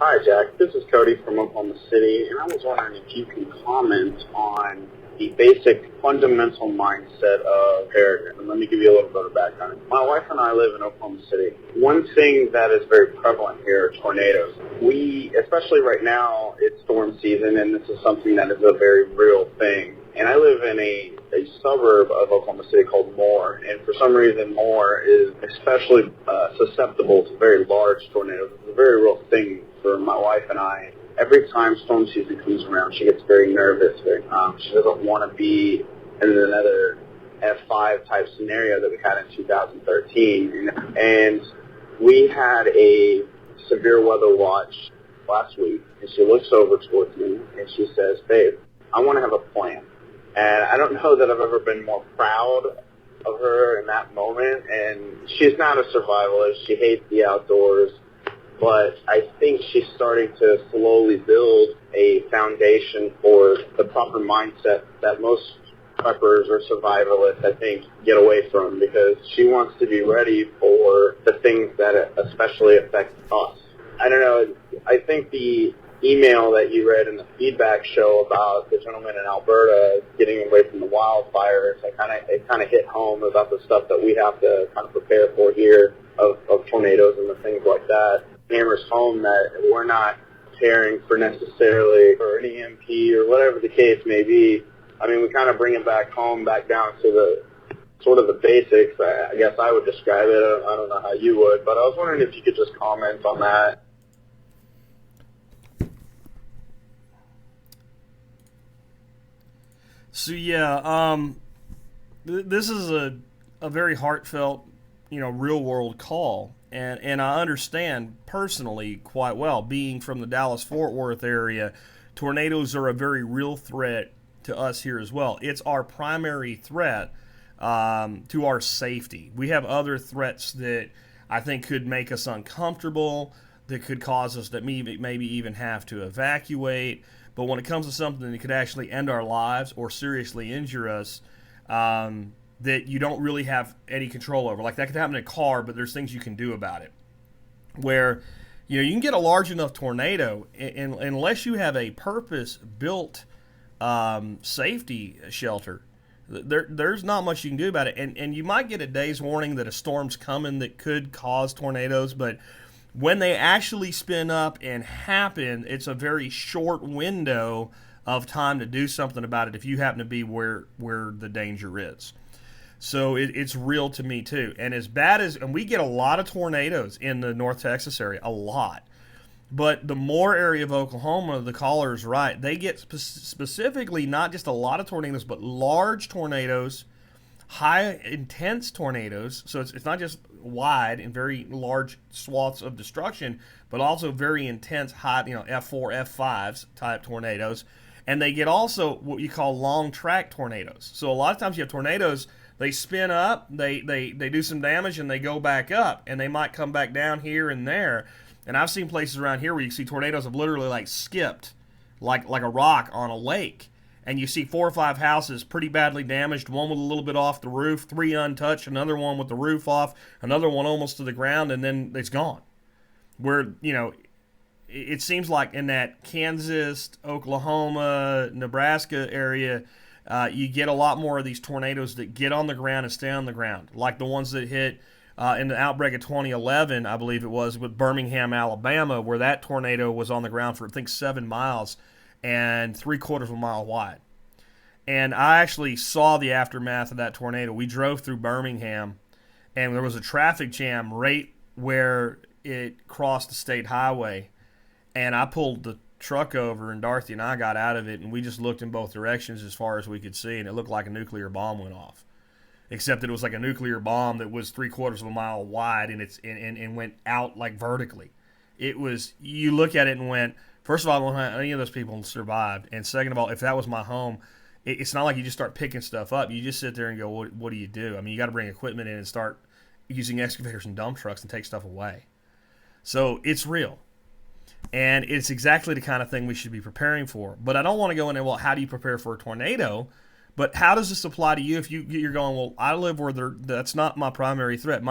Hi, Jack. This is Cody from Oklahoma City, and I was wondering if you can comment on the basic fundamental mindset of preparedness. And let me give you a little bit of background. My wife and I live in Oklahoma City. One thing that is very prevalent here are tornadoes. Especially right now, it's storm season, and this is something that is a very real thing. And I live in a suburb of Oklahoma City called Moore, and for some reason Moore is especially susceptible to very large tornadoes. It's a very real thing for my wife and I. Every time storm season comes around, she gets very nervous. She doesn't want to be in another F5 type scenario that we had in 2013. And we had a severe weather watch last week, and she looks over towards me and she says, "Babe, I want to have a plan." And I don't know that I've ever been more proud of her in that moment. And she's not a survivalist. She hates the outdoors. But I think she's starting to slowly build a foundation for the proper mindset that most preppers or survivalists, I think, get away from, because she wants to be ready for the things that especially affect us. I don't know. I think the email that you read in the feedback show about the gentleman in Alberta getting away from the wildfires, it kind of hit home about the stuff that we have to kind of prepare for here of tornadoes and the things like that. Hammers home that we're not preparing for necessarily for an EMP or whatever the case may be. I mean, we kind of bring it back home, back down to the sort of the basics. I guess I would describe it. I don't know how you would, but I was wondering if you could just comment on that. So yeah, this is a very heartfelt, real world call, and I understand personally quite well, being from the Dallas-Fort Worth area. Tornadoes are a very real threat to us here as well. It's our primary threat to our safety. We have other threats that I think could make us uncomfortable, that could cause us to maybe even have to evacuate. But when it comes to something that could actually end our lives or seriously injure us, that you don't really have any control over. Like, that could happen in a car, but there's things you can do about it. Where, you can get a large enough tornado, and unless you have a purpose-built safety shelter, there's not much you can do about it. And you might get a day's warning that a storm's coming that could cause tornadoes, but when they actually spin up and happen, it's a very short window of time to do something about it if you happen to be where the danger is. So it's real to me too. And and we get a lot of tornadoes in the North Texas area, a lot. But the Moore area of Oklahoma, the caller is right. They get specifically not just a lot of tornadoes, but large tornadoes, high intense tornadoes. So it's not just wide and very large swaths of destruction, but also very intense high, F4, F5s type tornadoes. And they get also what you call long track tornadoes. So a lot of times you have tornadoes, they spin up, they do some damage, and they go back up, and they might come back down here and there. And I've seen places around here where you see tornadoes have literally like skipped like a rock on a lake. And you see 4 or 5 houses pretty badly damaged, one with a little bit off the roof, 3 untouched, another one with the roof off, another one almost to the ground, and then it's gone. Where, it seems like in that Kansas, Oklahoma, Nebraska area, you get a lot more of these tornadoes that get on the ground and stay on the ground, like the ones that hit in the outbreak of 2011, I believe it was, with Birmingham, Alabama, where that tornado was on the ground for, I think, 7 miles and 3/4 of a mile wide. And I actually saw the aftermath of that tornado. We drove through Birmingham, and there was a traffic jam right where it crossed the state highway. And I pulled the truck over, and Dorothy and I got out of it, and we just looked in both directions as far as we could see, and it looked like a nuclear bomb went off. Except that it was like a nuclear bomb that was 3/4 of a mile wide, and went out like vertically. It was, you look at it and went, first of all, I don't know how any of those people survived. And second of all, if that was my home, it's not like you just start picking stuff up. You just sit there and go, what do you do? I mean, you got to bring equipment in and start using excavators and dump trucks and take stuff away. So it's real. And it's exactly the kind of thing we should be preparing for. But I don't want to go into, well, how do you prepare for a tornado? But how does this apply to you if you're going, well, I live where that's not my primary threat.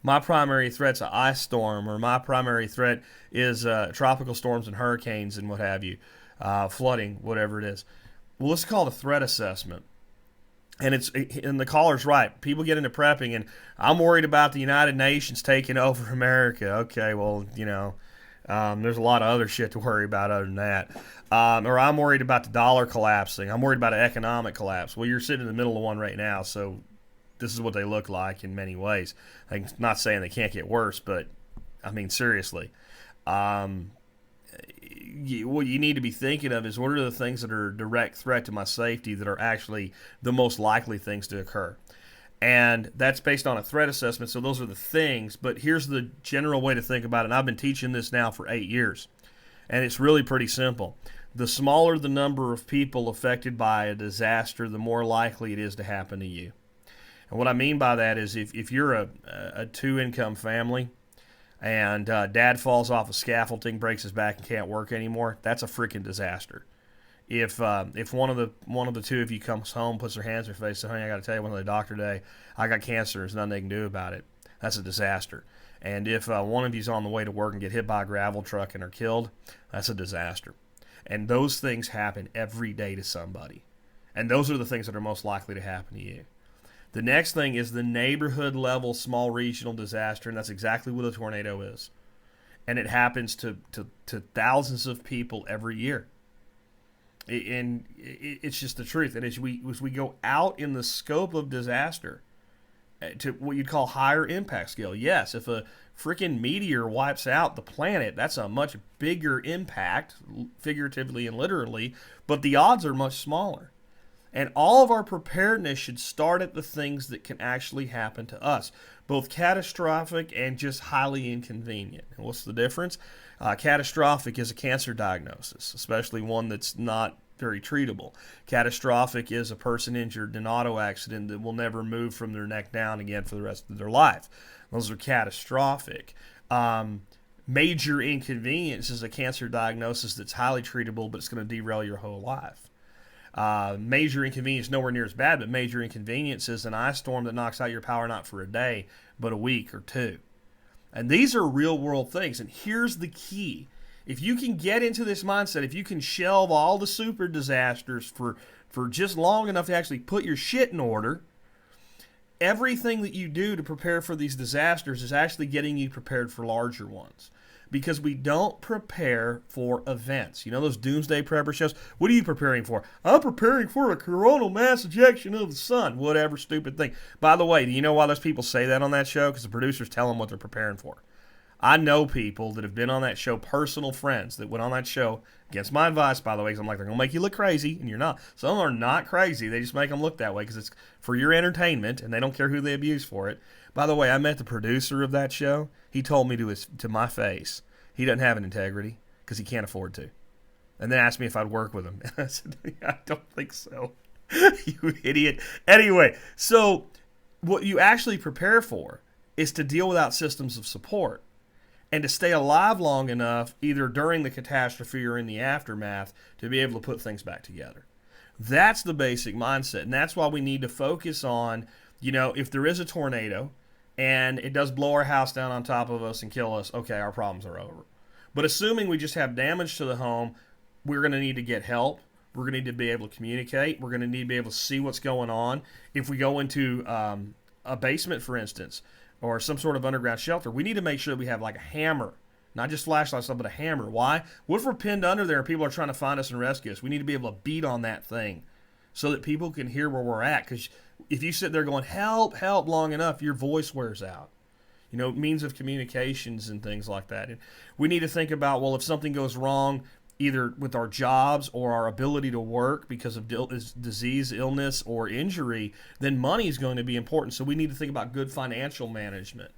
My primary threat's an ice storm, or my primary threat is tropical storms and hurricanes and what have you, flooding, whatever it is. Well, let's call it a threat assessment. And the caller's right. People get into prepping, and I'm worried about the United Nations taking over America. Okay, well, there's a lot of other shit to worry about other than that. Or I'm worried about the dollar collapsing. I'm worried about an economic collapse. Well, you're sitting in the middle of one right now, so this is what they look like in many ways. I'm not saying they can't get worse, but I mean, seriously. Um, what you need to be thinking of is what are the things that are a direct threat to my safety that are actually the most likely things to occur. And that's based on a threat assessment, so those are the things. But here's the general way to think about it, and I've been teaching this now for 8 years. And it's really pretty simple. The smaller the number of people affected by a disaster, the more likely it is to happen to you. And what I mean by that is if you're a two-income family and dad falls off a scaffolding, breaks his back, and can't work anymore, that's a freaking disaster. If one of the two of you comes home, puts their hands in their face, says, "Honey, I got to tell you, went to the doctor today. I got cancer. There's nothing they can do about it." That's a disaster. And if one of you's on the way to work and get hit by a gravel truck and are killed, that's a disaster. And those things happen every day to somebody. And those are the things that are most likely to happen to you. The next thing is the neighborhood level small regional disaster, and that's exactly what a tornado is. And it happens to thousands of people every year. And it's just the truth. And as we go out in the scope of disaster to what you'd call higher impact scale, yes, if a freaking meteor wipes out the planet, that's a much bigger impact, figuratively and literally, but the odds are much smaller. And all of our preparedness should start at the things that can actually happen to us, both catastrophic and just highly inconvenient. And what's the difference? Catastrophic is a cancer diagnosis, especially one that's not very treatable. Catastrophic is a person injured in an auto accident that will never move from their neck down again for the rest of their life. Those are catastrophic. Major inconvenience is a cancer diagnosis that's highly treatable, but it's going to derail your whole life. Major inconvenience nowhere near as bad, but major inconvenience is an ice storm that knocks out your power not for a day, but a week or two. And these are real world things. And here's the key. If you can get into this mindset, if you can shelve all the super disasters for just long enough to actually put your shit in order, everything that you do to prepare for these disasters is actually getting you prepared for larger ones. Because we don't prepare for events. You know those doomsday prepper shows? What are you preparing for? I'm preparing for a coronal mass ejection of the sun. Whatever stupid thing. By the way, do you know why those people say that on that show? Because the producers tell them what they're preparing for. I know people that have been on that show, personal friends that went on that show, against my advice, by the way, because I'm like, they're going to make you look crazy, and you're not. Some are not crazy. They just make them look that way because it's for your entertainment, and they don't care who they abuse for it. By the way, I met the producer of that show. He told me to my face he doesn't have an integrity because he can't afford to. And then asked me if I'd work with him. And I said, I don't think so. You idiot. Anyway, so what you actually prepare for is to deal without systems of support and to stay alive long enough, either during the catastrophe or in the aftermath, to be able to put things back together. That's the basic mindset. And that's why we need to focus on, if there is a tornado, and it does blow our house down on top of us and kill us, okay, our problems are over. But assuming we just have damage to the home, we're going to need to get help. We're going to need to be able to communicate. We're going to need to be able to see what's going on. If we go into a basement, for instance, or some sort of underground shelter, we need to make sure that we have like a hammer, not just flashlights, but a hammer. Why? What if we're pinned under there and people are trying to find us and rescue us? We need to be able to beat on that thing so that people can hear where we're at. Because if you sit there going, help, help, long enough, your voice wears out. Means of communications and things like that. And we need to think about, well, if something goes wrong, either with our jobs or our ability to work because of disease, illness, or injury, then money is going to be important. So we need to think about good financial management.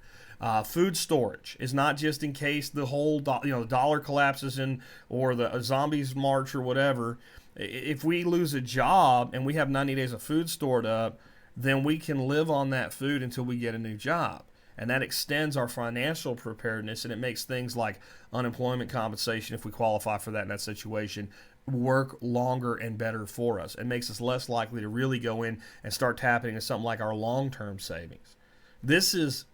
Food storage is not just in case the whole the dollar collapses or the zombies march or whatever. If we lose a job and we have 90 days of food stored up, then we can live on that food until we get a new job. And that extends our financial preparedness, and it makes things like unemployment compensation, if we qualify for that in that situation, work longer and better for us. It makes us less likely to really go in and start tapping into something like our long-term savings. This is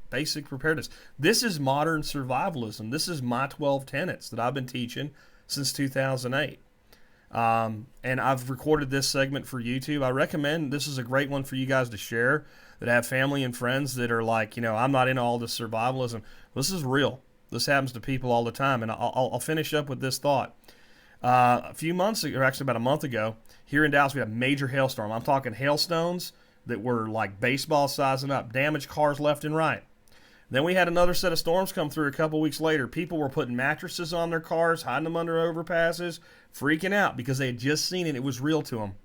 basic preparedness. This is modern survivalism. This is my 12 tenets that I've been teaching since 2008. And I've recorded this segment for YouTube. I recommend this is a great one for you guys to share that have family and friends that are like, I'm not into all this survivalism. This is real. This happens to people all the time. And I'll finish up with this thought. A few months ago, or actually about a month ago, here in Dallas, we had a major hailstorm. I'm talking hailstones that were like baseball sizing up, damaged cars left and right. Then we had another set of storms come through a couple weeks later. People were putting mattresses on their cars, hiding them under overpasses, freaking out because they had just seen it. It was real to them.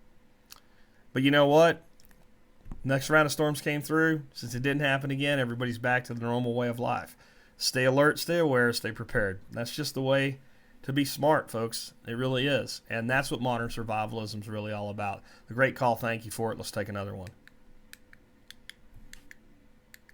But you know what? Next round of storms came through. Since it didn't happen again, everybody's back to the normal way of life. Stay alert, stay aware, stay prepared. That's just the way to be smart, folks. It really is. And that's what modern survivalism is really all about. The great call. Thank you for it. Let's take another one.